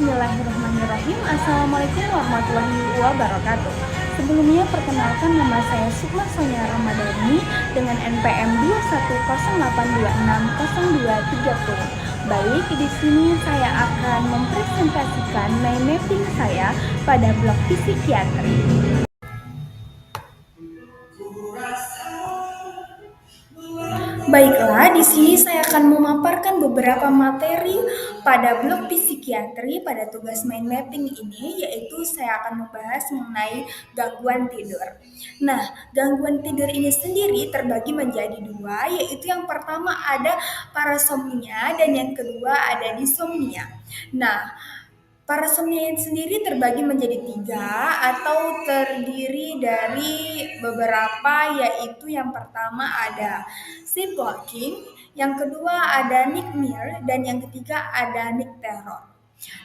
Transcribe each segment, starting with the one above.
Bismillahirrahmanirrahim. Assalamualaikum warahmatullahi wabarakatuh. Sebelumnya perkenalkan, nama saya Sukma Sonia Ramadhani dengan NPM 21082600230. Baik, di sini saya akan mempresentasikan mind mapping saya pada blok psikiatri. Baiklah, di sini saya akan memaparkan beberapa materi pada blok psikiatri pada tugas mind mapping ini, yaitu saya akan membahas mengenai gangguan tidur. Nah, gangguan tidur ini sendiri terbagi menjadi dua, yaitu yang pertama ada parasomnia dan yang kedua ada disomnia. Nah, parasomnia sendiri terbagi menjadi tiga atau terdiri dari beberapa, yaitu yang pertama ada sleepwalking, yang kedua ada nightmare, dan yang ketiga ada night terror.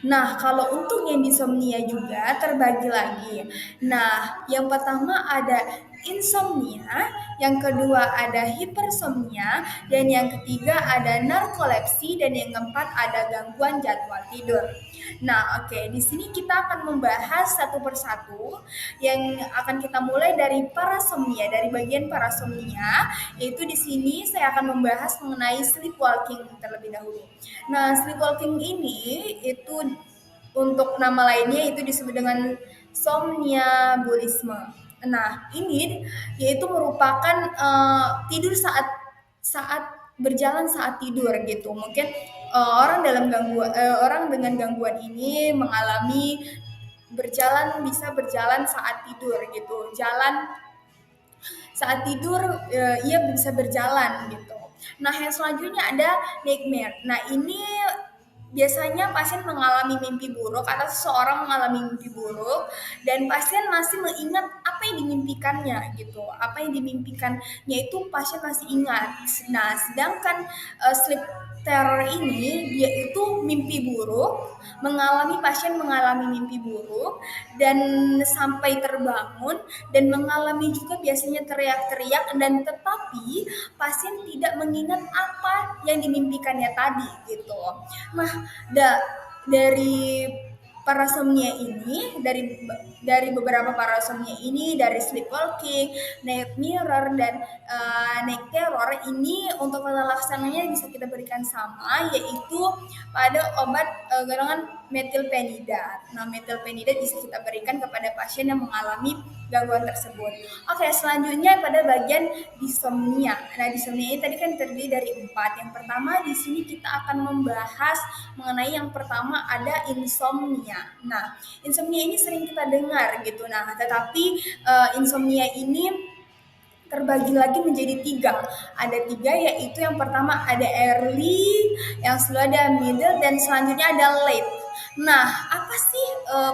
Nah, kalau untuk yang insomnia juga terbagi lagi. Nah, yang pertama ada insomnia, yang kedua ada hipersomnia, dan yang ketiga ada narkolepsi, dan yang keempat ada gangguan jadwal tidur. Nah, oke, di sini kita akan membahas satu persatu yang akan kita mulai dari parasomnia, dari bagian parasomnia, yaitu di sini saya akan membahas mengenai sleepwalking terlebih dahulu. Nah, sleepwalking ini itu untuk nama lainnya itu disebut dengan somnambulisme. Nah, ini yaitu merupakan tidur saat berjalan saat tidur gitu. Mungkin orang dengan gangguan ini mengalami bisa berjalan saat tidur gitu. Jalan saat tidur, ia bisa berjalan gitu. Nah, yang selanjutnya ada nightmare. Nah, ini biasanya pasien mengalami mimpi buruk atau seseorang mengalami mimpi buruk dan pasien masih mengingat apa yang dimimpikannya gitu. Apa yang dimimpikannya itu pasien masih ingat. Nah, sedangkan sleep terror ini dia itu mimpi buruk, pasien mengalami mimpi buruk dan sampai terbangun dan mengalami juga biasanya teriak-teriak, dan tetapi pasien tidak mengingat apa yang dimimpikannya tadi gitu. Nah, dari parasomnia ini, dari beberapa parasomnia ini, dari sleepwalking, night mirror, dan night terror ini, untuk tata laksananya bisa kita berikan sama, yaitu pada obat golongan metilpenidat. Nah, metilpenidat bisa kita berikan kepada pasien yang mengalami gangguan tersebut. Oke, selanjutnya pada bagian disomnia. Nah, disomnia ini tadi kan terdiri dari 4. Yang pertama di sini kita akan membahas mengenai yang pertama ada insomnia. Nah, insomnia ini sering kita dengar gitu. Nah, tetapi insomnia ini terbagi lagi menjadi 3. Ada 3, yaitu yang pertama ada early, yang selanjutnya ada middle, dan selanjutnya ada late. Nah, apa sih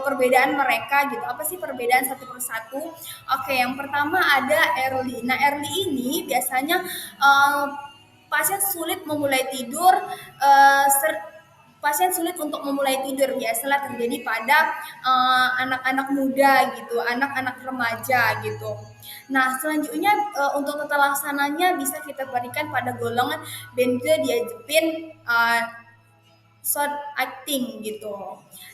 perbedaan mereka gitu? Apa sih perbedaan satu persatu? Oke, yang pertama ada early. Nah, early ini biasanya pasien sulit memulai tidur, pasien sulit untuk memulai tidur biasalah terjadi pada anak-anak muda gitu, anak-anak remaja gitu. Nah, selanjutnya untuk tata laksananya bisa kita berikan pada golongan benzodiazepin short acting gitu.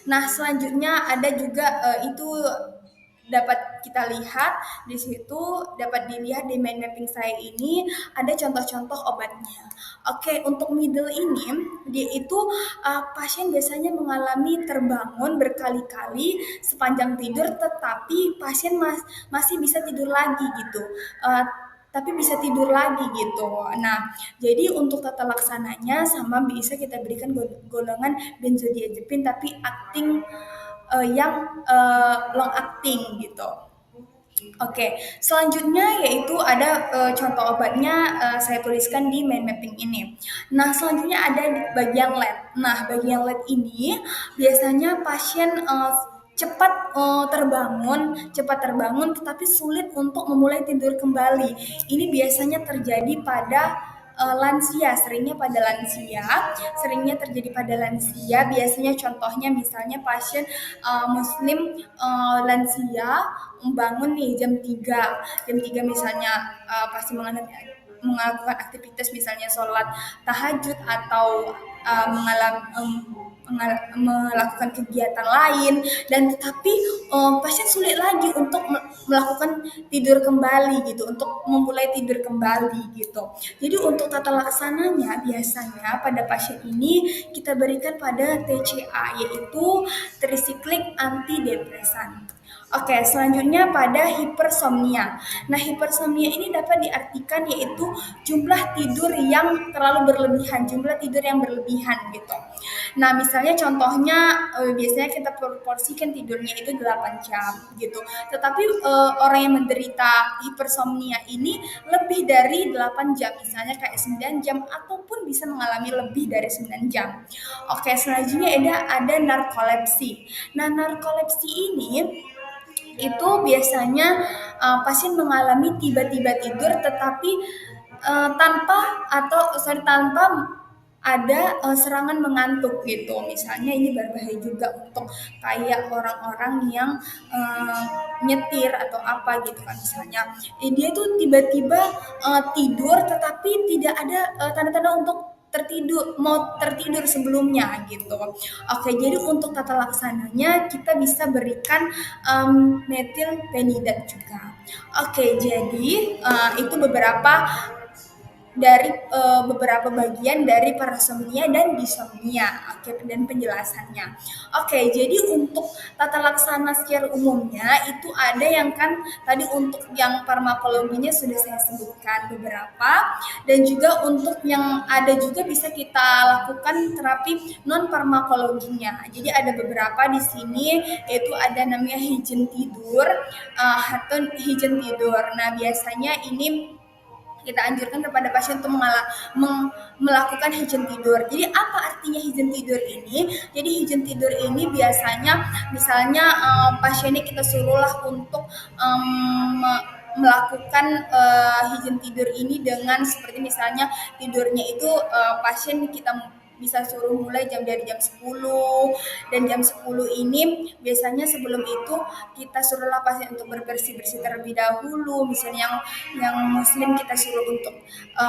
Nah, selanjutnya ada juga itu dapat kita lihat di situ, dapat dilihat di mind mapping saya ini ada contoh-contoh obatnya. Oke, untuk middle ini dia itu pasien biasanya mengalami terbangun berkali-kali sepanjang tidur, tetapi pasien masih bisa tidur lagi gitu. Tapi bisa tidur lagi gitu. Nah, jadi untuk tata laksananya sama bisa kita berikan golongan benzodiazepin tapi acting yang long acting gitu. Oke, selanjutnya yaitu ada contoh obatnya, saya tuliskan di mind mapping ini. Nah, selanjutnya ada di bagian LED. Nah, bagian LED ini biasanya pasien cepat terbangun tetapi sulit untuk memulai tidur kembali. Ini biasanya terjadi pada seringnya terjadi pada lansia. Biasanya contohnya misalnya pasien muslim lansia bangun nih jam 3 misalnya, pasti melakukan aktivitas misalnya sholat tahajud atau melakukan kegiatan lain, dan tetapi pasien sulit lagi untuk melakukan tidur kembali gitu, untuk memulai tidur kembali gitu. Jadi untuk tata laksananya biasanya pada pasien ini kita berikan pada TCA, yaitu trisiklik antidepresan. Oke, selanjutnya pada hipersomnia. Nah, hipersomnia ini dapat diartikan yaitu jumlah tidur yang terlalu berlebihan, jumlah tidur yang berlebihan gitu. Nah, misalnya contohnya biasanya kita proporsikan tidurnya itu 8 jam gitu. Tetapi orang yang menderita hipersomnia ini lebih dari 8 jam, misalnya kayak 9 jam ataupun bisa mengalami lebih dari 9 jam. Oke, selanjutnya ada narkolepsi. Nah, narkolepsi ini itu biasanya pasien mengalami tiba-tiba tidur tetapi tanpa ada serangan mengantuk gitu. Misalnya ini berbahaya juga untuk kayak orang-orang yang nyetir atau apa gitu kan, misalnya dia tuh tiba-tiba tidur tetapi tidak ada tanda-tanda untuk mau tertidur sebelumnya gitu. Oke, jadi untuk tata laksananya kita bisa berikan metilpenidat juga. Oke, jadi itu beberapa bagian dari parasomnia dan disomnia. Oke, dan penjelasannya. Oke, jadi untuk tata laksana secara umumnya itu ada yang kan tadi untuk yang farmakologinya sudah saya sebutkan beberapa, dan juga untuk yang ada juga bisa kita lakukan terapi non farmakologinya. Jadi ada beberapa di sini, yaitu ada namanya higien tidur atau higien tidur. Nah, biasanya ini kita anjurkan kepada pasien untuk melakukan higien tidur. Jadi apa artinya higien tidur ini? Jadi higien tidur ini biasanya misalnya pasiennya kita suruhlah untuk melakukan higien tidur ini dengan seperti misalnya tidurnya itu pasien kita bisa suruh mulai dari jam 10, dan jam 10 ini biasanya sebelum itu kita suruhlah pasien untuk bersih-bersih terlebih dahulu. Misalnya yang muslim kita suruh untuk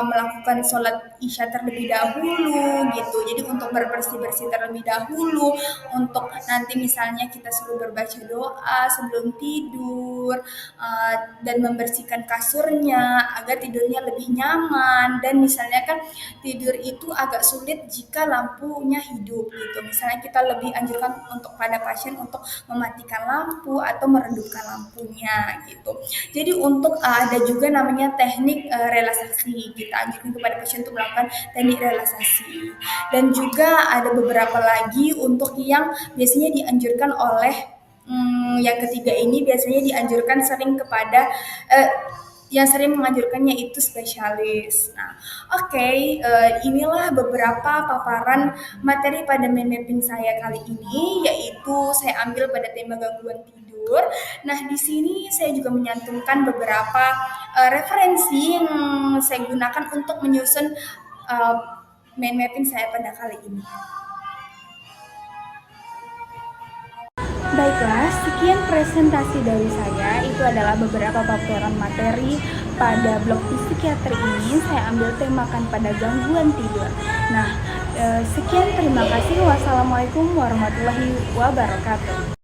melakukan sholat isya terlebih dahulu gitu. Jadi untuk bersih-bersih terlebih dahulu, untuk nanti misalnya kita suruh berbaca doa sebelum tidur, dan membersihkan kasurnya agar tidurnya lebih nyaman. Dan misalnya kan tidur itu agak sulit jika lampunya hidup gitu. Misalnya kita lebih anjurkan untuk pada pasien untuk mematikan lampu atau meredupkan lampunya gitu. Jadi untuk ada juga namanya teknik relaksasi. Kita anjurkan kepada pasien untuk melakukan teknik relaksasi. Dan juga ada beberapa lagi untuk yang biasanya dianjurkan oleh yang ketiga ini biasanya dianjurkan sering kepada yang sering menganjurkannya itu spesialis. Nah, oke, inilah beberapa paparan materi pada mind mapping saya kali ini, yaitu saya ambil pada tema gangguan tidur. Nah, di sini saya juga menyantumkan beberapa referensi yang saya gunakan untuk menyusun mind mapping saya pada kali ini. Baiklah, sekian presentasi dari saya. Itu adalah beberapa paparan materi pada blog psikiatri ini. Saya ambil temakan pada gangguan tidur. Nah, sekian, terima kasih. Wassalamualaikum warahmatullahi wabarakatuh.